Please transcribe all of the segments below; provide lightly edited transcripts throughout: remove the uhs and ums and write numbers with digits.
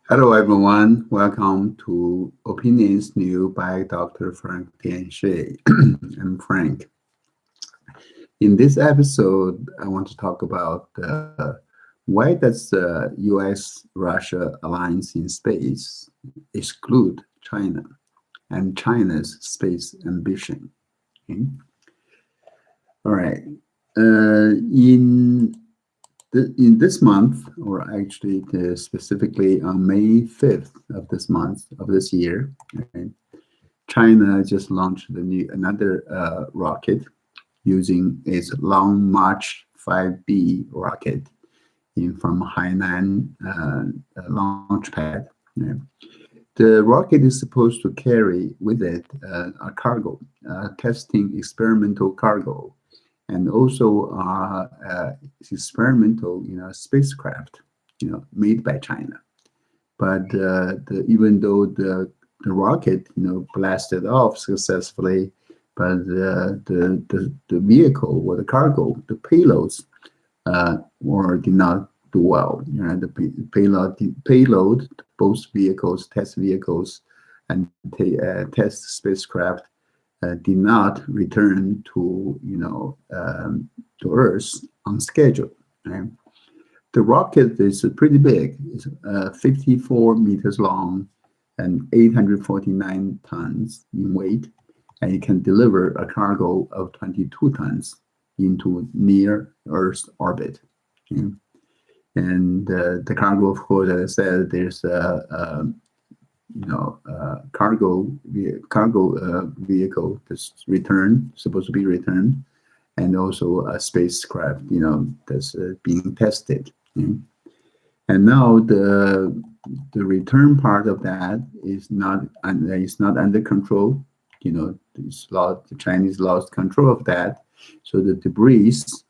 Hello, everyone. Welcome to Opinions New by Dr. Frank Tianshi. I'm Frank. In this episode, I want to talk about why does the U.S.-Russia alliance in space exclude China and China's space ambition? Okay. All right. In this month, or actually specifically on May 5th of this month of this year, right, China just launched another rocket using its Long March 5B rocket from Hainan launch pad. Yeah. The rocket is supposed to carry with it a cargo, testing experimental cargo, and also experimental, spacecraft, made by China. But even though the rocket, blasted off successfully, but the vehicle or the cargo, the payloads, or did not do well. The payload, both vehicles, test vehicles, and test spacecraft did not return to Earth on schedule. Right? The rocket is pretty big. It's 54 meters long and 849 tons in weight, and it can deliver a cargo of 22 tons into near Earth orbit. Okay? And the cargo, of course, as I said, there's cargo vehicle that's supposed to be returned, and also a spacecraft, that's being tested. Okay? And now the return part of that is not under control. The Chinese lost control of that, so the debris is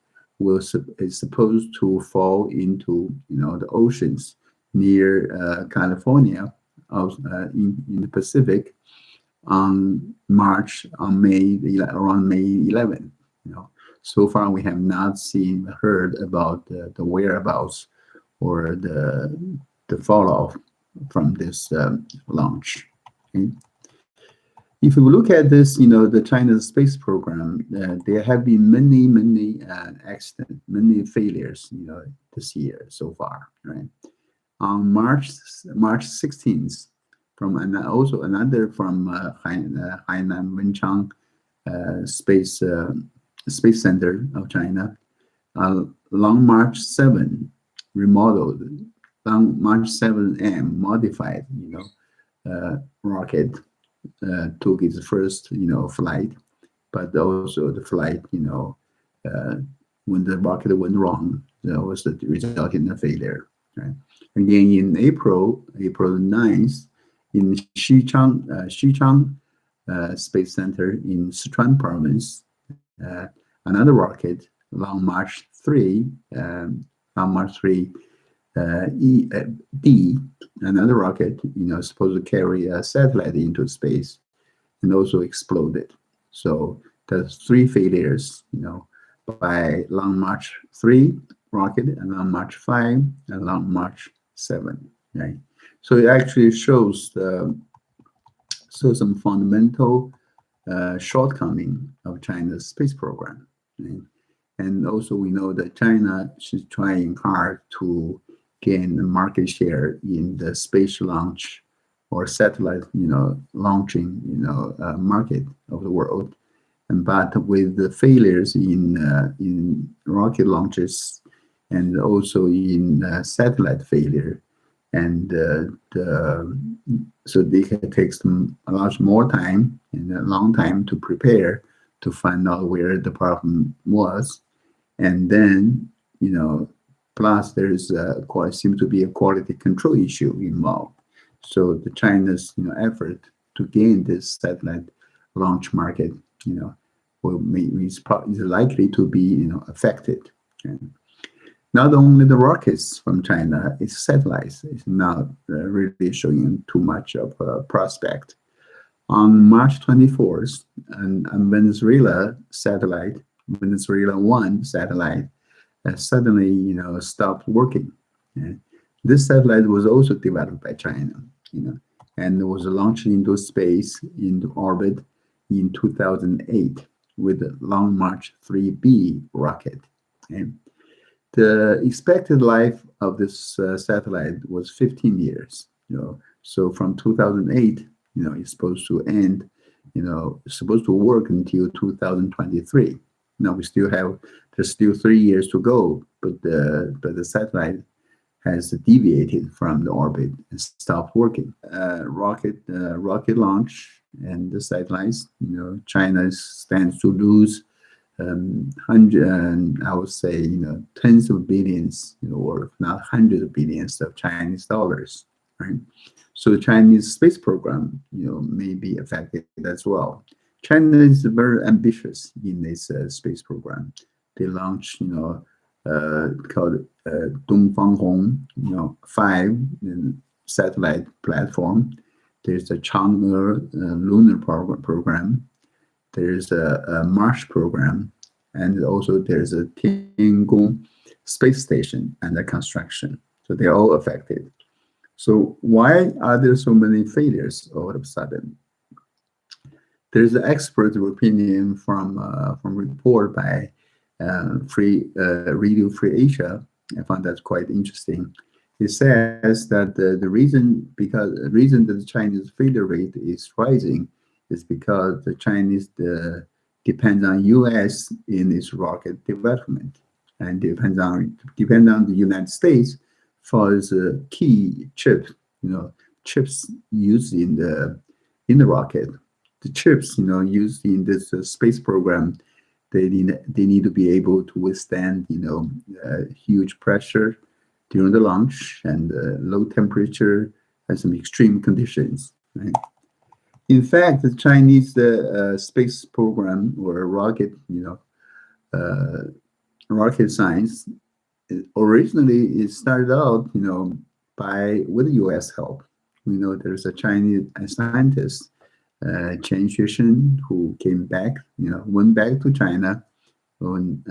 supposed to fall into the oceans near California, in the Pacific, around May 11th. So far we have not heard about the whereabouts or the fall off from this launch. Okay? If you look at this, the China space program, there have been many accidents, many failures, this year so far, right? On March 16th, also another from Hainan Wenchang Space Center of China, Long March 7 remodeled, Long March 7M modified, rocket took its first, flight, but also the flight, when the rocket went wrong, that was the result in a failure. Right? Again, in April 9th, in Xichang Space Center in Sichuan Province, another rocket, Long March 3, D, another rocket, supposed to carry a satellite into space, and also exploded. So there's three failures, by Long March 3 rocket, and Long March 5, and Long March 7. Right? So it actually shows some fundamental shortcoming of China's space program. Right? And also we know that China is trying hard to gain market share in the space launch or satellite, launching, market of the world. But with the failures in rocket launches, and also in satellite failure, and so it takes them a lot more time and a long time to prepare to find out where the problem was, and then plus there is seems to be a quality control issue involved. So the China's effort to gain this satellite launch market, is likely to be affected. Okay? Not only the rockets from China, its satellites is not really showing too much of a prospect. On March 24th, a Venezuela 1 satellite suddenly stopped working. Okay? This satellite was also developed by China, and it was launched into space into orbit in 2008 with the Long March 3B rocket. And the expected life of this satellite was 15 years. So from 2008, it's supposed to end. It's supposed to work until 2023. Now we still have there's still 3 years to go, but the satellite has deviated from the orbit and stopped working. Rocket launch and the satellites. China stands to lose I would say, tens of billions, or if not hundreds of billions of Chinese dollars, right? So the Chinese space program, may be affected as well. China is very ambitious in this space program. They launched, called Dongfang Hong, 5 satellite platform. There's the Chang'e lunar program. There's a Mars program, and also there's a Tiangong space station under construction. So they're all affected. So why are there so many failures all of a sudden? There's an expert opinion from report by Radio Free Asia. I found that quite interesting. It says that the reason that the Chinese failure rate is rising is because the Chinese depend on U.S. in its rocket development, and depend on the United States for its key chips. Chips used in the rocket. The chips, used in this space program, they need to be able to withstand, huge pressure during the launch and low temperature and some extreme conditions. Right? In fact, the Chinese space program or uh, rocket science, originally it started out, with U.S. help. We know there's a Chinese scientist, Chen Xuesen, who went back to China when,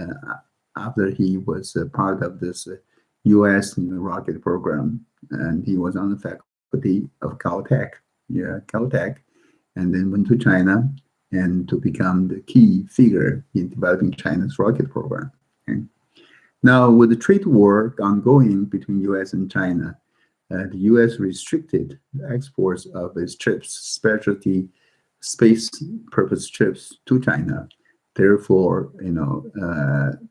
after he was a part of this U.S. rocket program, and he was on the faculty of Caltech, and then went to China and to become the key figure in developing China's rocket program. Okay? Now, with the trade war ongoing between U.S. and China, the U.S. restricted the exports of its chips, specialty space purpose chips, to China. Therefore,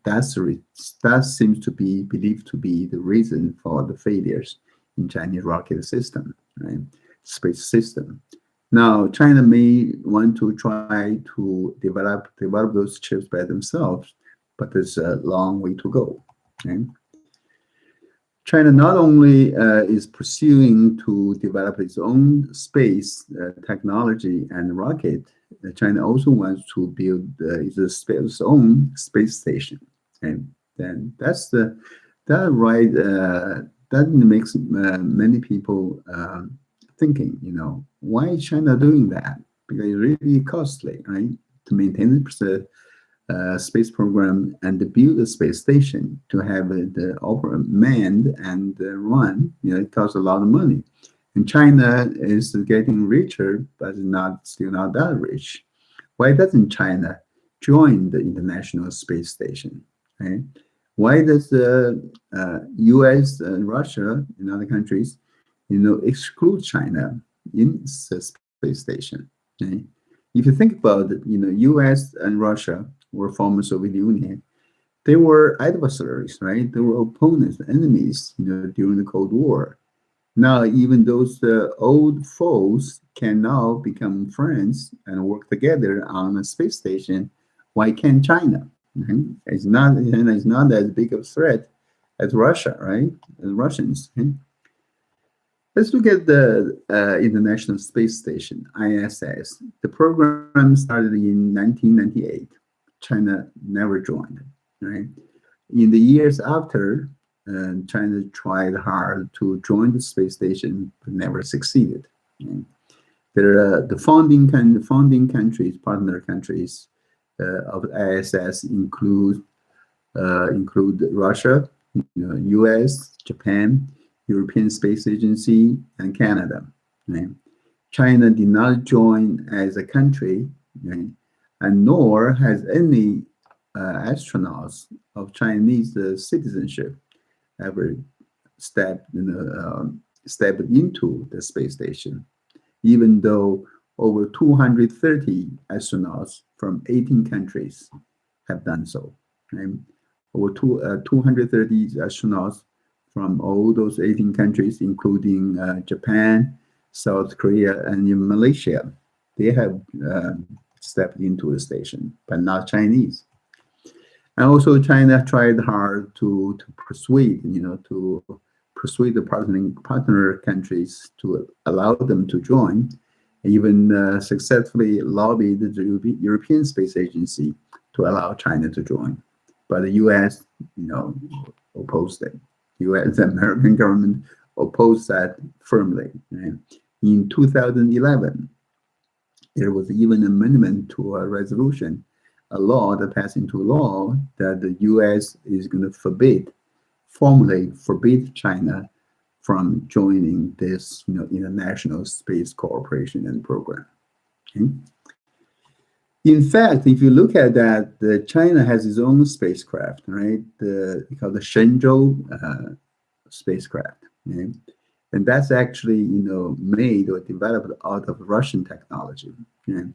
that seems to be believed to be the reason for the failures in Chinese rocket system, right? Space system. Now, China may want to try to develop those chips by themselves, but there's a long way to go. Okay? China not only is pursuing to develop its own space technology and rocket, China also wants to build its own space station. And then that makes many people thinking, why is China doing that? Because it's really costly, right? To maintain the space program and to build a space station, to have the manned and run, it costs a lot of money. And China is getting richer, but still not that rich. Why doesn't China join the International Space Station? Right? Why does the U.S. and Russia and other countries, exclude China in the space station? Okay? If you think about it, U.S. and Russia were former Soviet Union. They were adversaries, right? They were opponents, enemies, during the Cold War. Now, even those old foes can now become friends and work together on a space station. Why can't China? Mhm. China is not as big of a threat as Russia, right? As Russians. Okay? Let's look at the International Space Station, ISS. The program started in 1998. China never joined, right? In the years after, China tried hard to join the space station, but never succeeded. Okay? There are the founding countries, partner countries of ISS include Russia, U.S., Japan, European Space Agency, and Canada. Right? China did not join as a country, right? And nor has any astronauts of Chinese citizenship ever stepped into the space station, even though over 230 astronauts from 18 countries have done so. Right? Over 230 astronauts from all those 18 countries, including Japan, South Korea, and even Malaysia, they have stepped into the station, but not Chinese. And also, China tried hard to persuade, to persuade the partner countries to allow them to join, even successfully lobbied the European Space Agency to allow China to join. But the U.S., opposed it. U.S. The American government opposed that firmly. Right? In 2011, there was even an amendment to a resolution, a law that passed into law that the U.S. is going to formally forbid China from joining this, international space cooperation and program. Okay? In fact, if you look at that, China has its own spacecraft, right? Called the Shenzhou spacecraft, okay? And that's actually, made or developed out of Russian technology. Okay?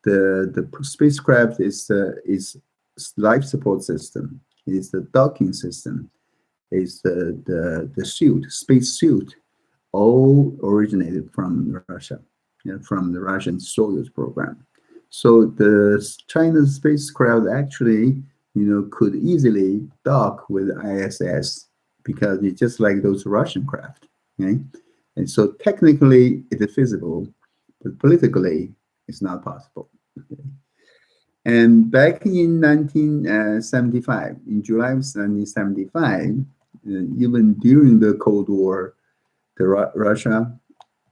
The spacecraft is life support system, is the docking system, is the space suit, all originated from Russia, from the Russian Soyuz program. So the China's spacecraft actually, could easily dock with ISS because it's just like those Russian craft, okay? And so technically it is feasible, but politically it's not possible. Okay? And back in 1975, in July of 1975, even during the Cold War, Russia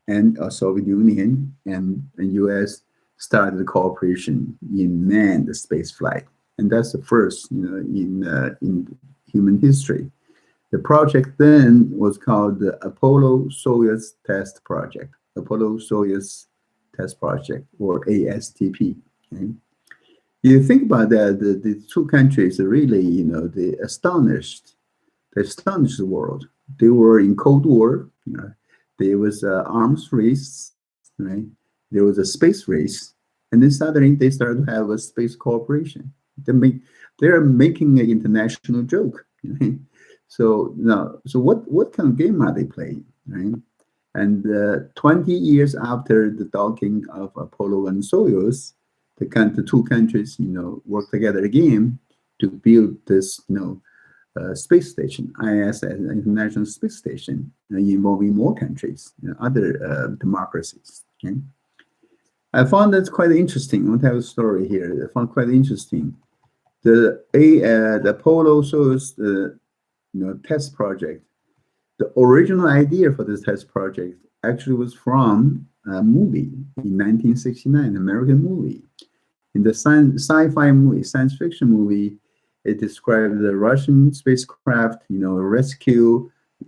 and Soviet Union and U.S. started the cooperation in manned space flight, and that's the first, in human history. The project then was called the Apollo-Soyuz Test Project, Apollo-Soyuz Test Project, or ASTP. Okay? You think about that, the two countries are really, they astonished the world. They were in Cold War. There was an arms race, right? There was a space race, and then suddenly they started to have a space cooperation. They're making an international joke. Right? So now, what kind of game are they playing, right? And 20 years after the docking of Apollo and Soyuz, the two countries, work together again to build this, space station, ISS, International Space Station, involving more countries, other democracies. Okay? I found that quite interesting. I want to have a story here. I found quite interesting. The Apollo-Soyuz, test project. The original idea for this test project actually was from a movie in 1969, an American movie. In the sci-fi movie, science fiction movie, it described the Russian spacecraft,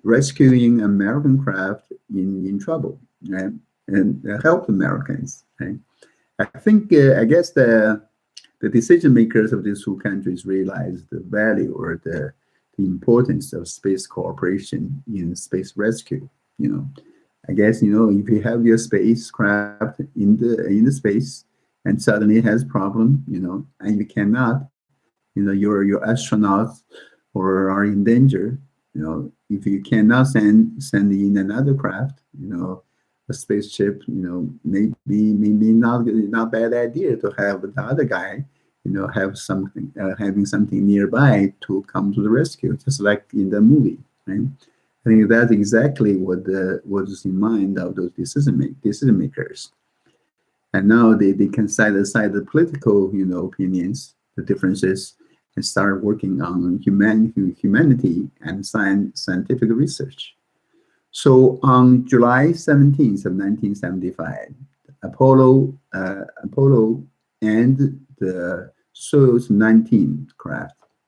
rescuing American craft in trouble, right? And help Americans. Right? I guess the decision makers of these two countries realized the value or the importance of space cooperation in space rescue. I guess if you have your spacecraft in the space and suddenly it has problem, and you cannot, your astronauts or are in danger, if you cannot send in another craft, a spaceship, maybe not bad idea to have the other guy, have something, having something nearby to come to the rescue, just like in the movie, right? I think that's exactly what was in mind of those decision makers. And now they can set aside the political, opinions, the differences, and start working on humanity and scientific research. So on July 17th of 1975, Apollo and the Soyuz 19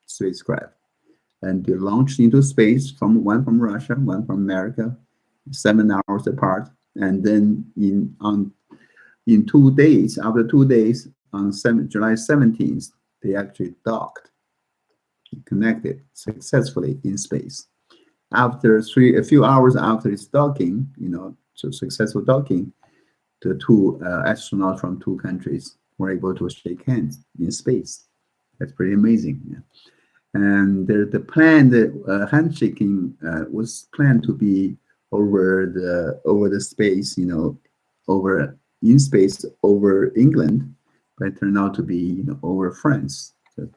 spacecraft and they launched into space from one from Russia, one from America, 7 hours apart, and then in 2 days, after 2 days, on July 17th, they actually docked, connected successfully in space. After a few hours after its docking, so successful docking, the two astronauts from two countries were able to shake hands in space. That's pretty amazing. Yeah. And the handshaking was planned to be over the space, over in space over England, but it turned out to be over France. So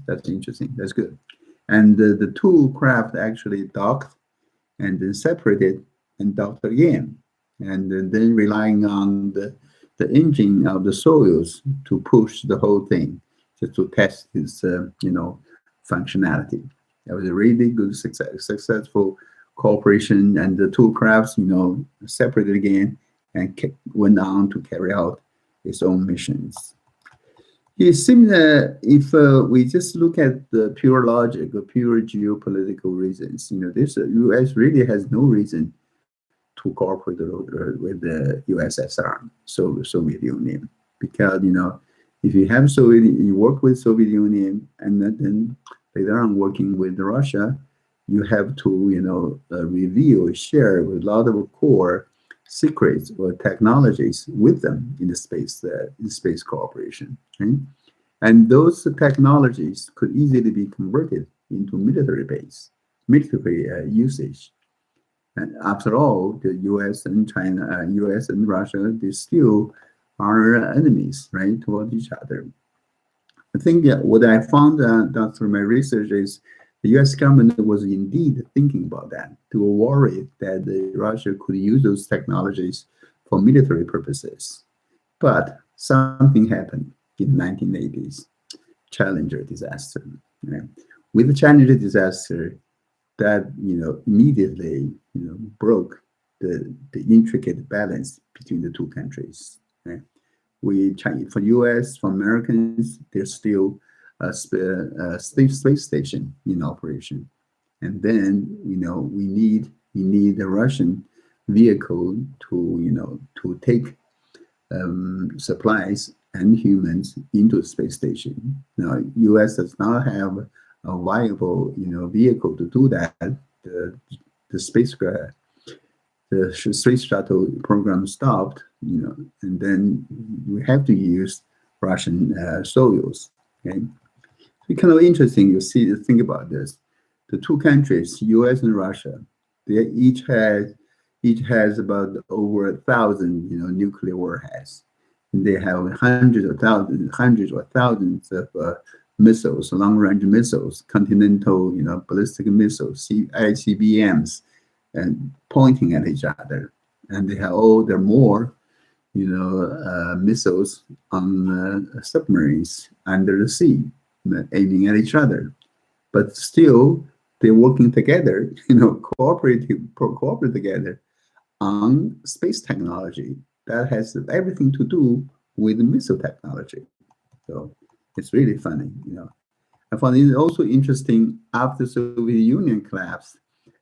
that's interesting. That's good. And the two craft actually docked and then separated and docked again, and then relying on the engine of the Soyuz to push the whole thing, just to test its functionality. That was a really good successful cooperation, and the two crafts separated again and went on to carry out its own missions. It seems that if we just look at the pure logic or pure geopolitical reasons, this U.S. really has no reason to cooperate with the USSR, so Soviet Union, because if you have you work with Soviet Union, and then later on working with Russia, you have to reveal, share with a lot of core secrets or technologies with them in space cooperation. Right? And those technologies could easily be converted into military usage. And after all, the U.S. and China, U.S. and Russia, they still are enemies, right, toward each other. I think what I found out through my research is the U.S. government was indeed thinking about that. They were worried that Russia could use those technologies for military purposes. But something happened in the 1980s, Challenger disaster. Right? With the Challenger disaster, that immediately broke the intricate balance between the two countries. Right? For U.S., for Americans, there's still a space station in operation, and then we need the Russian vehicle to take supplies and humans into the space station. Now, U.S. does not have a viable vehicle to do that. The the spacecraft the space shuttle program stopped, and then we have to use Russian Soyuz. Okay, it's kind of interesting. Think about this. The two countries, U.S. and Russia, they each has about over 1,000, nuclear warheads. And they have hundreds or thousands of missiles, long-range missiles, continental, ballistic missiles, ICBMs, and pointing at each other. And there are more, missiles on submarines under the sea, aiming at each other. But still, they're working together, cooperate together on space technology that has everything to do with missile technology. So it's really funny. I found it also interesting. After Soviet Union collapsed,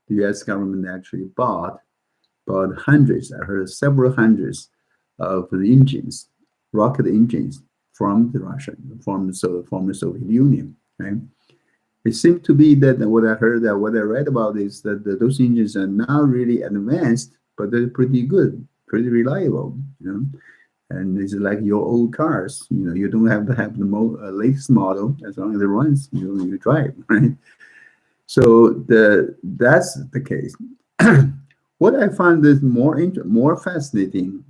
the U.S. government actually bought hundreds, I heard several hundreds of the engines, rocket engines from the former Soviet Union. Right? It seemed to be that what I read about is that those engines are now really advanced, but they're pretty good, pretty reliable. And it's like your old cars. You don't have to have the latest model as long as it runs. You drive, right? So that's the case. What I find is more fascinating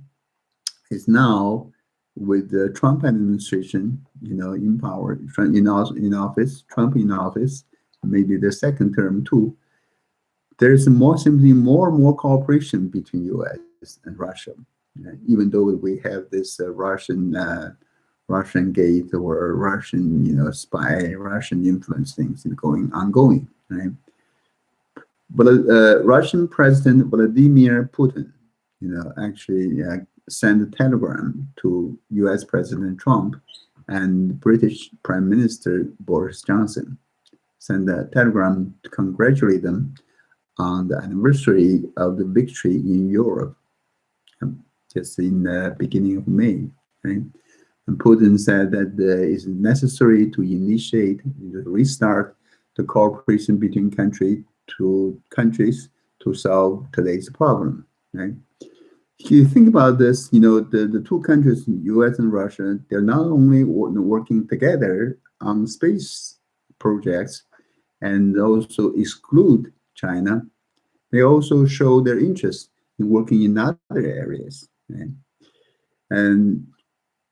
is now with the Trump administration, in power, in office, Trump in office, maybe the second term too. There's simply more and more cooperation between U.S. and Russia, even though we have this Russian gate or Russian, spy, Russian influence things ongoing, right? But Russian President Vladimir Putin, actually sent a telegram to U.S. President Trump and British Prime Minister Boris Johnson. sent a telegram to congratulate them on the anniversary of the victory in Europe, just in the beginning of May. Right? And Putin said that it is necessary to initiate, restart the cooperation between countries to solve today's problem. Right? If you think about this, the two countries, U.S. and Russia, they're not only working together on space projects and also exclude China, they also show their interest in working in other areas. Right? And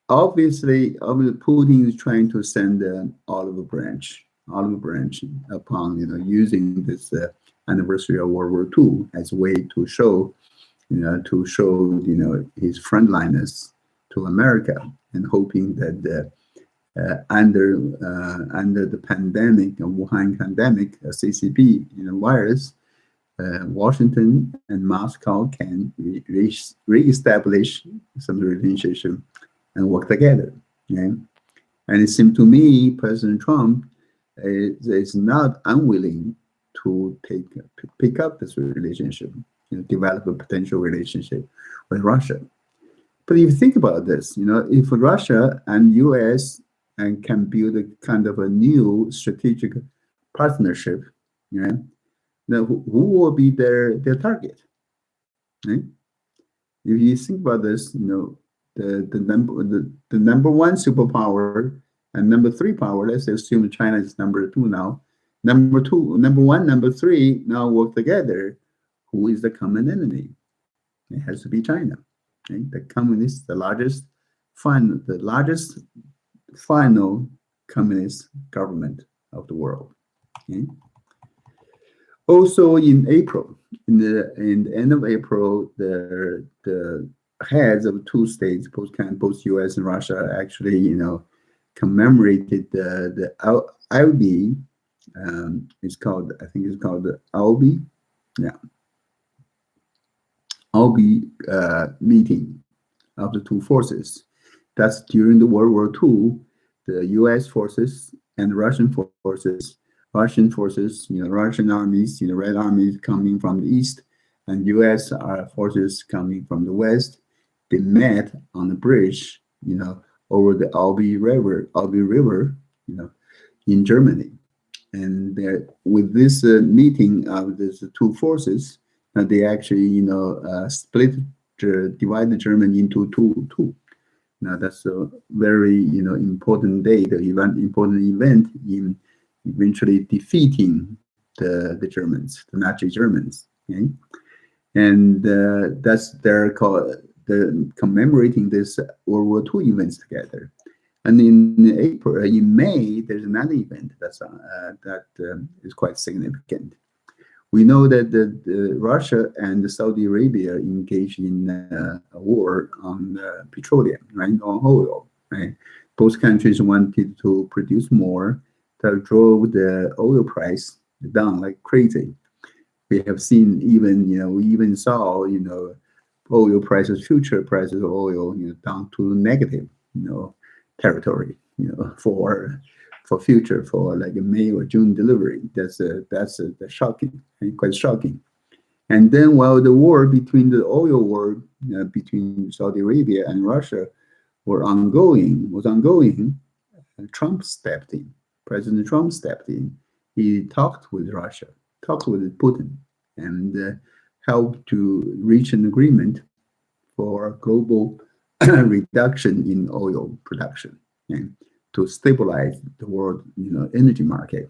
obviously, Putin is trying to send an olive branch upon using this anniversary of World War II as a way to show his friendliness to America, and hoping that under the pandemic, Wuhan pandemic, CCP virus, Washington and Moscow can reestablish some relationship and work together. Okay? And it seemed to me President Trump is not unwilling to pick up this relationship, develop a potential relationship with Russia. But if you think about this, if Russia and U.S. and can build a kind of a new strategic partnership, then who will be their target? Right? If you think about this, the number one superpower and number three power, let's assume China is number two now. Number one, number three now work together. Who is the common enemy? It has to be China. Okay? The communist, the largest final communist government of the world. Okay? Also, in April, in the end of April, the heads of two states, both U.S. and Russia, actually, commemorated the LB. I think it's called the LB. Yeah, LB meeting of the two forces. That's during the World War II, the U.S. forces and Russian forces. Russian armies, Red Armies coming from the east, and U.S. forces coming from the west. They met on the bridge, over the Albi River, in Germany. And with this meeting of these two forces, they actually, divide Germany into two. Now that's a very, important date, important event in eventually defeating the Germans, the Nazi Germans. Okay? And they're commemorating this World War II events together. And in May, there's another event that is quite significant. We know that Russia and Saudi Arabia engaged in a war on petroleum, right, on oil. Right, both countries wanted to produce more. That drove the oil price down like crazy. We have seen we even saw oil prices, future prices of oil, down to negative, territory, for future, for like a May or June delivery. That's shocking, quite shocking. And then while the war between the oil war between Saudi Arabia and Russia was ongoing, Trump stepped in. President Trump stepped in. He talked with Russia, talked with Putin, and helped to reach an agreement for global reduction in oil production and to stabilize the world, energy market.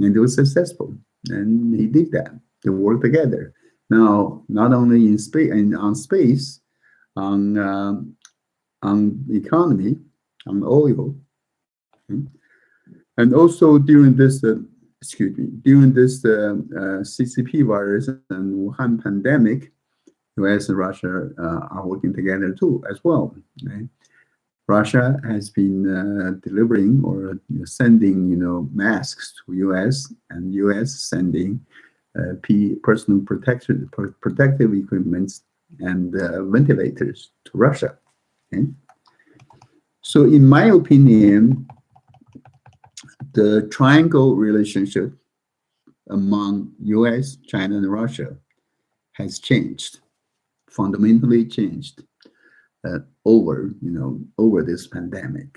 And it was successful. And he did that. They worked together. Now, not only in space and on space, on economy, on oil, and also during this CCP virus and Wuhan pandemic, U.S. and Russia are working together too, as well. Right? Russia has been delivering or sending, masks to U.S. and U.S. sending personal protective equipment and ventilators to Russia. Okay? So, in my opinion, the triangle relationship among US, China, and Russia has changed, fundamentally changed over this pandemic.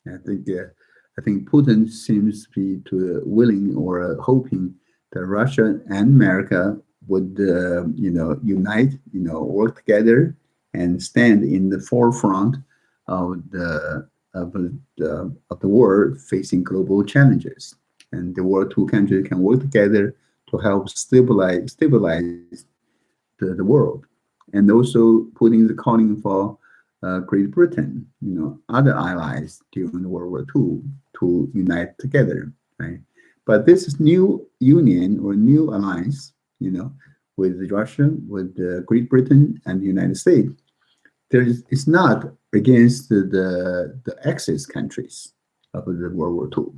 I think I think Putin seems to be willing or hoping that Russia and America would unite, work together and stand in the forefront of the world facing global challenges, and the world two countries can work together to help stabilize the world, and also putting the calling for Great Britain, other allies during the World War II to unite together, right? But this is new union or new alliance, with Russia, with Great Britain and the United States. It's not against the Axis countries of the World War II.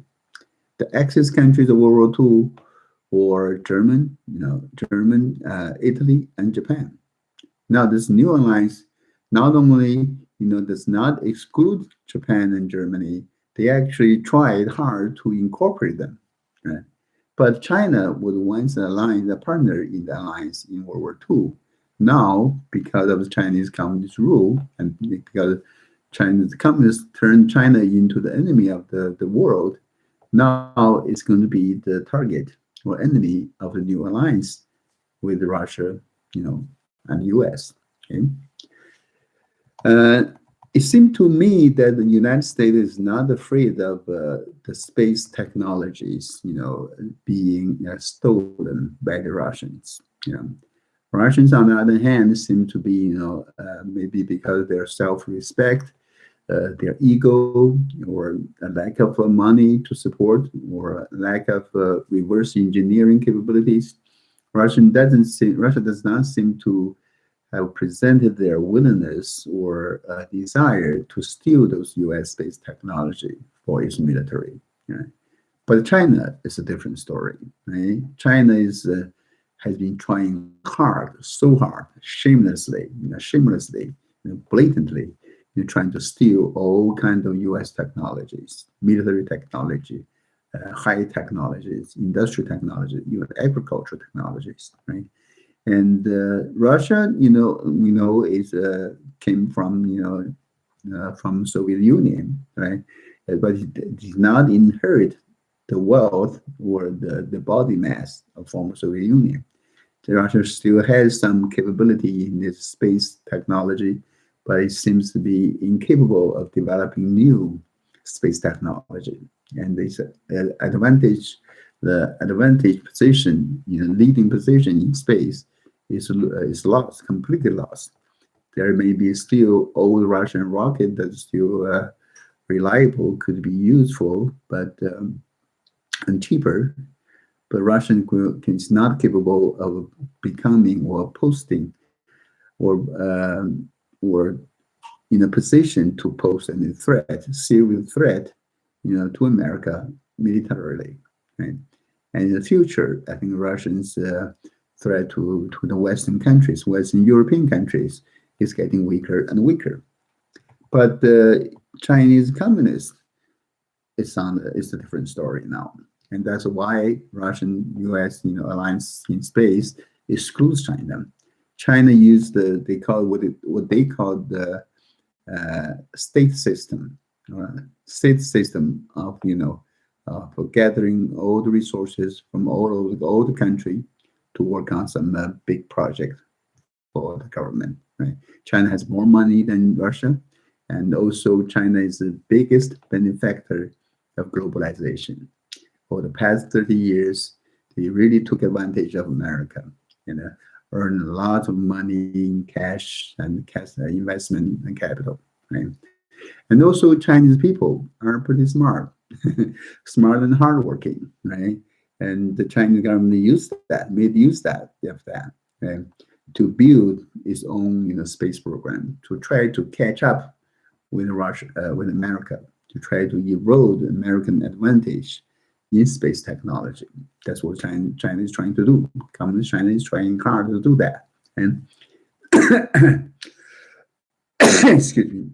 The Axis countries of World War II were German, Italy, and Japan. Now, this new alliance not only does not exclude Japan and Germany, they actually tried hard to incorporate them. Right? But China was once a partner in the alliance in World War II. Now, because of the Chinese communist rule and because Chinese communists turned China into the enemy of the world, now it's going to be the target or enemy of the new alliance with Russia, and US. Okay. It seemed to me that the United States is not afraid of the space technologies, being stolen by the Russians. Russians, on the other hand, seem to be, maybe because of their self-respect, their ego, or a lack of money to support, or a lack of reverse engineering capabilities. Russia does not seem to have presented their willingness or desire to steal those U.S. space technology for its military. Right? But China is a different story. Right? China has been trying hard, so hard, shamelessly, blatantly, trying to steal all kinds of U.S. technologies, military technology, high technologies, industrial technology, even agricultural technologies, right? And Russia, we know is came from Soviet Union, right? But it did not inherit the wealth or the body mass of former Soviet Union. Russia still has some capability in this space technology, but it seems to be incapable of developing new space technology. And this the advantage position, leading position in space is lost, completely lost. There may be still old Russian rocket that's still reliable, could be useful, but and cheaper. But Russian is not capable of becoming or posting or or in a position to pose any serious threat, to America militarily. Right? And in the future, I think Russians' threat to the Western countries, Western European countries, is getting weaker and weaker. But the Chinese communists, it's a different story now. And that's why Russian-U.S. alliance in space excludes China. China used what they call the state system, of for gathering all the resources from all over all the country to work on some big project for the government. Right? China has more money than Russia, and also China is the biggest benefactor of globalization. For the past 30 years, they really took advantage of America, earned a lot of money in cash and investment and capital. Right? And also Chinese people are pretty smart, smart and hardworking, right? And the Chinese government made use of that, right? To build its own, space program, to try to catch up with Russia, with America, to try to erode American advantage in space technology. That's what China is trying to do. Communist China is trying hard to do that. And excuse me.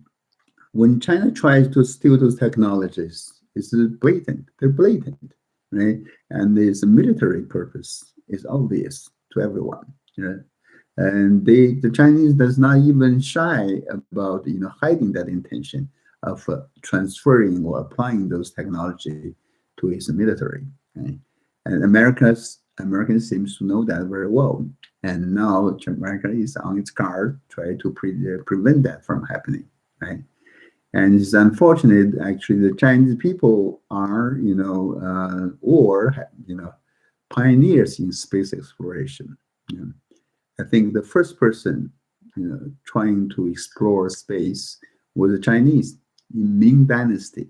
When China tries to steal those technologies, It's blatant. They're blatant, right? And this military purpose is obvious to everyone. You know, and the Chinese does not even shy about hiding that intention of transferring or applying those technology to its military. Right? And Americans seems to know that very well, and now America is on its guard, try to prevent that from happening. Right? And it's unfortunate, actually, the Chinese people are, pioneers in space exploration. You know, I think the first person, trying to explore space was the Chinese in Ming Dynasty.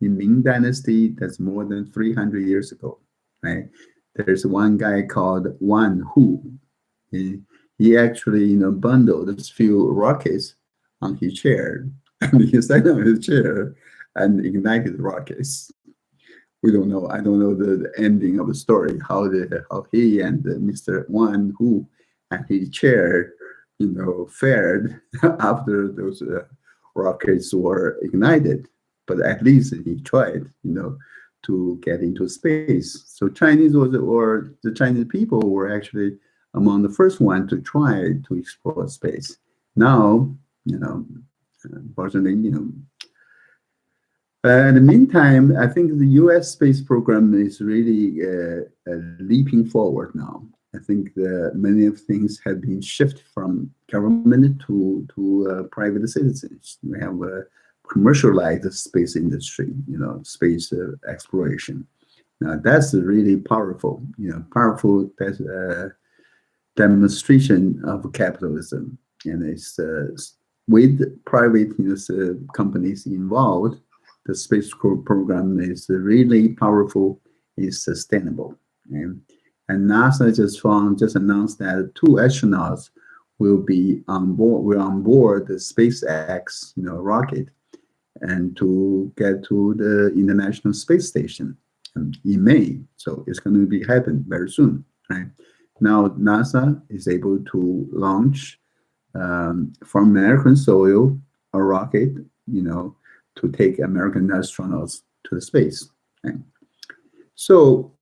In Ming Dynasty, that's more than 300 years ago, right? There's one guy called Wan Hu. He, he actually, bundled a few rockets on his chair, and he sat on his chair and ignited rockets. We don't know. I don't know the ending of the story. How he and Mr. Wan Hu and his chair, fared after those rockets were ignited. But at least he tried, to get into space. So the Chinese people were actually among the first one to try to explore space. Now, unfortunately, in the meantime, I think the U.S. space program is really leaping forward now. I think many of things have been shifted from government to private citizens. We have a commercialized space industry, space exploration. Now that's really powerful, powerful demonstration of capitalism, and it's with private companies involved. The space program is really powerful, is sustainable. And NASA just announced that two astronauts will on board the SpaceX rocket and to get to the International Space Station in May. So it's going to be happen very soon, right? Now NASA is able to launch from American soil a rocket, to take American astronauts to the space. Right? So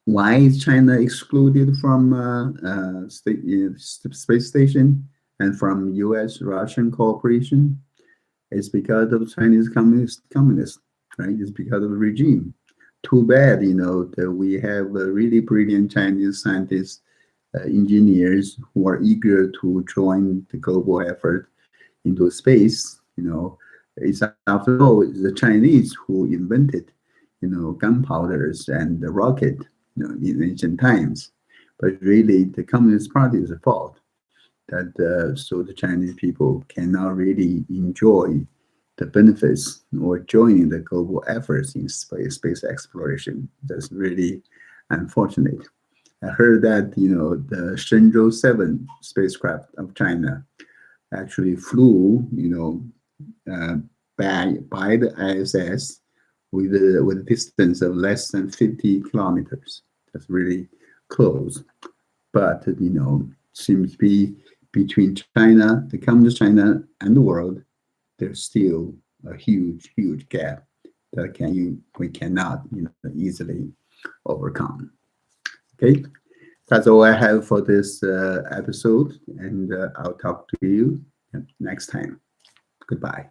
why is China excluded from space station and from U.S.-Russian cooperation? It's because of Chinese communists, right? It's because of the regime. Too bad, that we have really brilliant Chinese scientists, engineers who are eager to join the global effort into space. It's after all it's the Chinese who invented, gunpowders and the rocket, in ancient times. But really, the Communist Party is the fault that so the Chinese people cannot really enjoy the benefits or joining the global efforts in space exploration. That's really unfortunate. I heard that the Shenzhou 7 spacecraft of China actually flew uh, by the ISS with a distance of less than 50 kilometers. That's really close. But seems to be between China, the communist China, and the world, there's still a huge gap that we cannot easily overcome. Okay, that's all I have for this episode, and I'll talk to you next time. Goodbye.